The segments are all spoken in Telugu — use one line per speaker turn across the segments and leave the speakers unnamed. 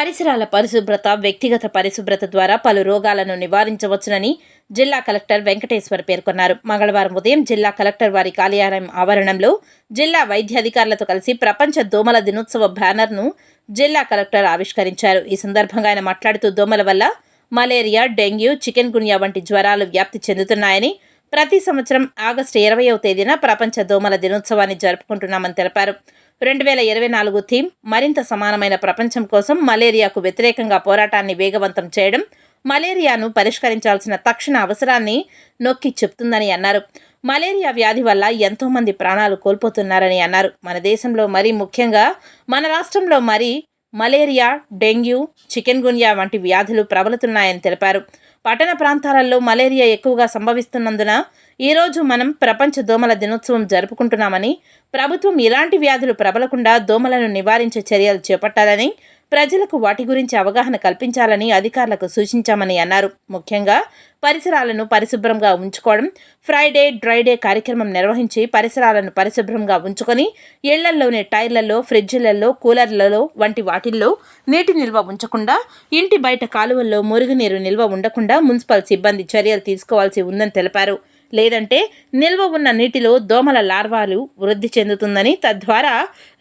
పరిసరాల పరిశుభ్రత, వ్యక్తిగత పరిశుభ్రత ద్వారా పలు రోగాలను నివారించవచ్చునని జిల్లా కలెక్టర్ వెంకటేశ్వర్ పేర్కొన్నారు. మంగళవారం ఉదయం జిల్లా కలెక్టర్ వారి కార్యాలయం ఆవరణంలో జిల్లా వైద్యాధికారులతో కలిసి ప్రపంచ దోమల దినోత్సవ బ్యానర్ను జిల్లా కలెక్టర్ ఆవిష్కరించారు. ఈ సందర్భంగా ఆయన మాట్లాడుతూ దోమల వల్ల మలేరియా, డెంగ్యూ, చికెన్ గున్యా వంటి జ్వరాలు వ్యాప్తి చెందుతున్నాయని, ప్రతి సంవత్సరం ఆగస్టు 20వ తేదీన ప్రపంచ దోమల దినోత్సవాన్ని జరుపుకుంటున్నామని తెలిపారు. 2024 థీమ్ మరింత సమానమైన ప్రపంచం కోసం మలేరియాకు వ్యతిరేకంగా పోరాటాన్ని వేగవంతం చేయడం మలేరియాను పరిష్కరించాల్సిన తక్షణ అవసరాన్ని నొక్కి చెప్తుందని అన్నారు. మలేరియా వ్యాధి వల్ల ఎంతోమంది ప్రాణాలు కోల్పోతున్నారని అన్నారు. మన దేశంలో మరీ ముఖ్యంగా మన రాష్ట్రంలో మలేరియా, డెంగ్యూ, చికెన్ గున్యా వంటి వ్యాధులు ప్రబలుతున్నాయని తెలిపారు. పట్టణ ప్రాంతాలలో మలేరియా ఎక్కువగా సంభవిస్తున్నందున ఈరోజు మనం ప్రపంచ దోమల దినోత్సవం జరుపుకుంటున్నామని, ప్రభుత్వం ఇలాంటి వ్యాధులు ప్రబలకుండా దోమలను నివారించే చర్యలు చేపట్టాలని, ప్రజలకు వాటి గురించి అవగాహన కల్పించాలని అధికారులకు సూచించామని అన్నారు. ముఖ్యంగా పరిసరాలను పరిశుభ్రంగా ఉంచుకోవడం, ఫ్రైడే డ్రైడే కార్యక్రమం నిర్వహించి పరిసరాలను పరిశుభ్రంగా ఉంచుకొని ఇళ్లల్లోని టైర్లలో, ఫ్రిడ్జ్లలో, కూలర్లలో వంటి వాటిల్లో నీటి నిల్వ ఉంచకుండా, ఇంటి బయట కాలువల్లో మురుగునీరు నిల్వ ఉండకుండా మున్సిపల్ సిబ్బంది చర్యలు తీసుకోవాల్సి ఉందని తెలిపారు. లేదంటే నిల్వ ఉన్న నీటిలో దోమల లార్వాలు వృద్ధి చెందుతుందని, తద్వారా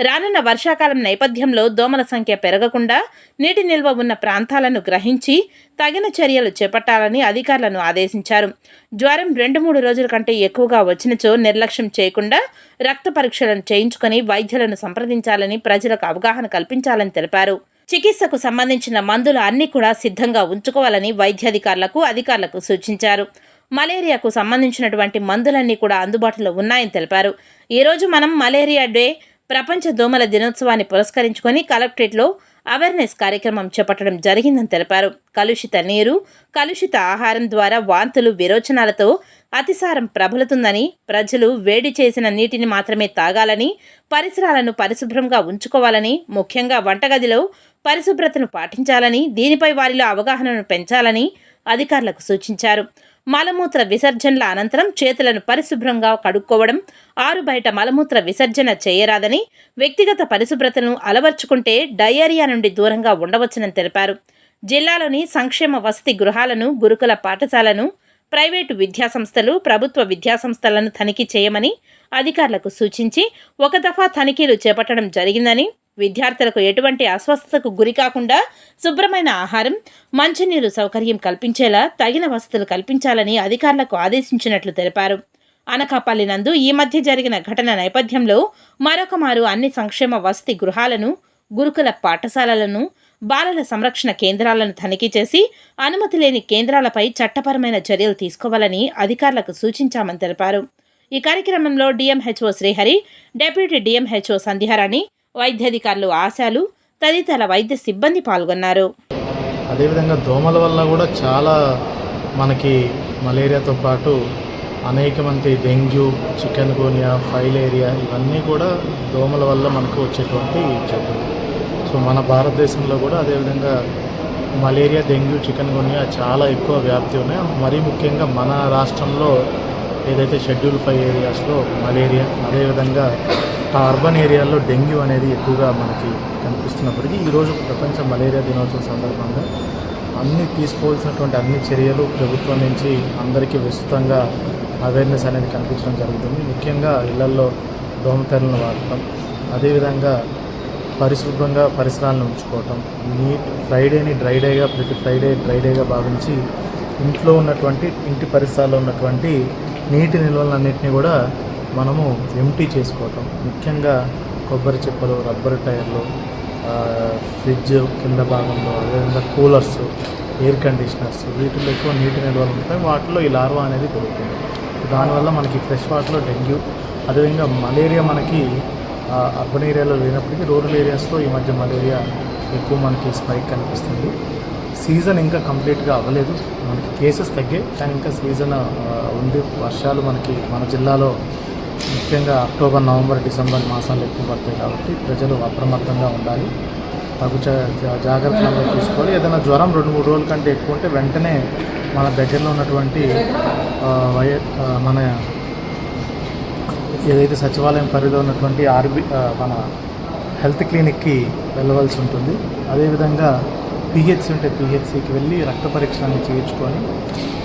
రానున్న వర్షాకాలం నేపథ్యంలో దోమల సంఖ్య పెరగకుండా నీటి నిల్వ ఉన్న ప్రాంతాలను గ్రహించి తగిన చర్యలు చేపట్టాలని అధికారులను ఆదేశించారు. జ్వరం 2-3 రోజుల కంటే ఎక్కువగా వచ్చినచో నిర్లక్ష్యం చేయకుండా రక్త పరీక్షలను చేయించుకొని వైద్యులను సంప్రదించాలని, ప్రజలకు అవగాహన కల్పించాలని తెలిపారు. చికిత్సకు సంబంధించిన మందులు అన్నీ కూడా సిద్ధంగా ఉంచుకోవాలని అధికారులకు సూచించారు. మలేరియాకు సంబంధించినటువంటి మందులన్నీ కూడా అందుబాటులో ఉన్నాయని తెలిపారు. ఈరోజు మనం మలేరియా డే, ప్రపంచ దోమల దినోత్సవాన్ని పురస్కరించుకొని కలెక్టరేట్లో అవేర్నెస్ కార్యక్రమం చేపట్టడం జరిగిందని తెలిపారు. కలుషిత నీరు, కలుషిత ఆహారం ద్వారా వాంతులు, విరోచనాలతో అతిసారం ప్రబలుతుందని, ప్రజలు వేడి చేసిన నీటిని మాత్రమే తాగాలని, పరిసరాలను పరిశుభ్రంగా ఉంచుకోవాలని, ముఖ్యంగా వంటగదిలో పరిశుభ్రతను పాటించాలని, దీనిపై వారిలో అవగాహనను పెంచాలని అధికారులకు సూచించారు. మలమూత్ర విసర్జనల అనంతరం చేతులను పరిశుభ్రంగా కడుక్కోవడం, ఆరుబయట మలమూత్ర విసర్జన చేయరాదని, వ్యక్తిగత పరిశుభ్రతను అలవర్చుకుంటే డయేరియా నుండి దూరంగా ఉండవచ్చునని తెలిపారు. జిల్లాలోని సంక్షేమ వసతి గృహాలను, గురుకుల పాఠశాలను, ప్రైవేటు విద్యాసంస్థలు, ప్రభుత్వ విద్యాసంస్థలను తనిఖీ చేయమని అధికారులకు సూచించి ఒక దఫా తనిఖీలు చేపట్టడం జరిగిందని, విద్యార్థులకు ఎటువంటి అస్వస్థతకు గురికాకుండా శుభ్రమైన ఆహారం, మంచినీరు సౌకర్యం కల్పించేలా తగిన వసతులు కల్పించాలని అధికారులకు ఆదేశించినట్లు తెలిపారు. అనకాపల్లి నందు ఈ మధ్య జరిగిన ఘటన నేపథ్యంలో మరొకమారు అన్ని సంక్షేమ వసతి గృహాలను, గురుకుల పాఠశాలలను, బాలల సంరక్షణ కేంద్రాలను తనిఖీ చేసి అనుమతి లేని కేంద్రాలపై చట్టపరమైన చర్యలు తీసుకోవాలని అధికారులకు సూచించామని తెలిపారు. ఈ కార్యక్రమంలో DMHO Srihari, deputy DMHO Sandhyarani, వైద్యాధికారులు ఆశాలు, తదితర వైద్య సిబ్బంది పాల్గొన్నారు.
అదేవిధంగా దోమల వల్ల కూడా చాలా మనకి మలేరియాతో పాటు అనేక మంది డెంగ్యూ, చికెన్ గున్యా, ఫైలేరియా ఇవన్నీ కూడా దోమల వల్ల మనకు వచ్చేటువంటి జబ్బులు. సో మన భారతదేశంలో కూడా అదేవిధంగా మలేరియా, డెంగ్యూ, చికెన్ గున్యా చాలా ఎక్కువ వ్యాప్తి ఉన్నాయి. మరీ ముఖ్యంగా మన రాష్ట్రంలో ఏదైతే షెడ్యూల్ 5 ఏరియాస్లో మలేరియా, అదేవిధంగా ఆ అర్బన్ ఏరియాల్లో డెంగ్యూ అనేది ఎక్కువగా మనకి కనిపిస్తున్నప్పటికీ ఈరోజు ప్రపంచ మలేరియా దినోత్సవం సందర్భంగా తీసుకోవాల్సినటువంటి అన్ని చర్యలు ప్రభుత్వం నుంచి అందరికీ విస్తృతంగా అవేర్నెస్ అనేది కనిపించడం జరుగుతుంది. ముఖ్యంగా ఇళ్లల్లో దోమతెరలను వాడటం, అదేవిధంగా పరిశుభ్రంగా పరిసరాలను ఉంచుకోవటం, ఫ్రైడేని డ్రైడేగా, ప్రతి ఫ్రైడే డ్రైడేగా భావించి ఇంటి పరిసరాల్లో ఉన్నటువంటి నీటి నిల్వలన్నింటినీ కూడా మనము ఎంటీ చేసుకోవటం, ముఖ్యంగా కొబ్బరి చిప్పలు, రబ్బర్ టైర్లు, ఫ్రిడ్జ్ కింద భాగంలో, అదేవిధంగా కూలర్స్, ఎయిర్ కండిషనర్స్, వీటిల్లో ఎక్కువ నీటి నిల్వలు ఉంటాయి. వాటిలో ఈ లార్వా అనేది పెరుగుతుంది. దానివల్ల మనకి ఫ్రెష్ వాటర్లో డెంగ్యూ, అదేవిధంగా మలేరియా మనకి అర్బన్ ఏరియాలో లేనప్పటికీ రూరల్ ఏరియాస్లో ఈ మధ్య మలేరియా ఎక్కువ మనకి స్పైక్ కనిపిస్తుంది. సీజన్ ఇంకా కంప్లీట్గా అవ్వలేదు, మనకి కేసెస్ తగ్గాయి, కానీ ఇంకా సీజన్ ఉంది. వర్షాలు మనకి మన జిల్లాలో ముఖ్యంగా అక్టోబర్, నవంబర్, డిసెంబర్ మాసాలు ఎక్కువ పడతాయి కాబట్టి ప్రజలు అప్రమత్తంగా ఉండాలి, తగు జాగ్రత్తలు తీసుకోవాలి. ఏదైనా జ్వరం 2-3 రోజుల కంటే ఎక్కువ ఉంటే వెంటనే మన దగ్గరలో ఉన్నటువంటి మన ఏదైతే సచివాలయం పరిధిలో ఉన్నటువంటి మన హెల్త్ క్లినిక్కి వెళ్ళవలసి ఉంటుంది. అదేవిధంగా పిహెచ్సి ఉంటే పిహెచ్సికి వెళ్ళి రక్త పరీక్షలన్నీ చేయించుకొని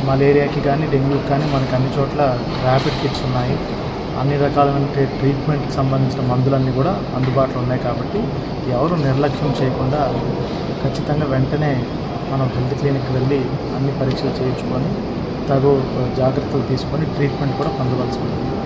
మలేరియాకి కానీ డెంగ్యూకి కానీ మనకి అన్ని చోట్ల ర్యాపిడ్ కిట్స్ ఉన్నాయి. అన్ని రకాలైన ట్రీట్మెంట్కి సంబంధించిన మందులన్నీ కూడా అందుబాటులో ఉన్నాయి. కాబట్టి ఎవరు నిర్లక్ష్యం చేయకుండా ఖచ్చితంగా వెంటనే మనం హెల్త్ క్లినిక్కి వెళ్ళి అన్ని పరీక్షలు చేయించుకొని తగు జాగ్రత్తలు తీసుకొని ట్రీట్మెంట్ కూడా పొందవలసి ఉంటుంది.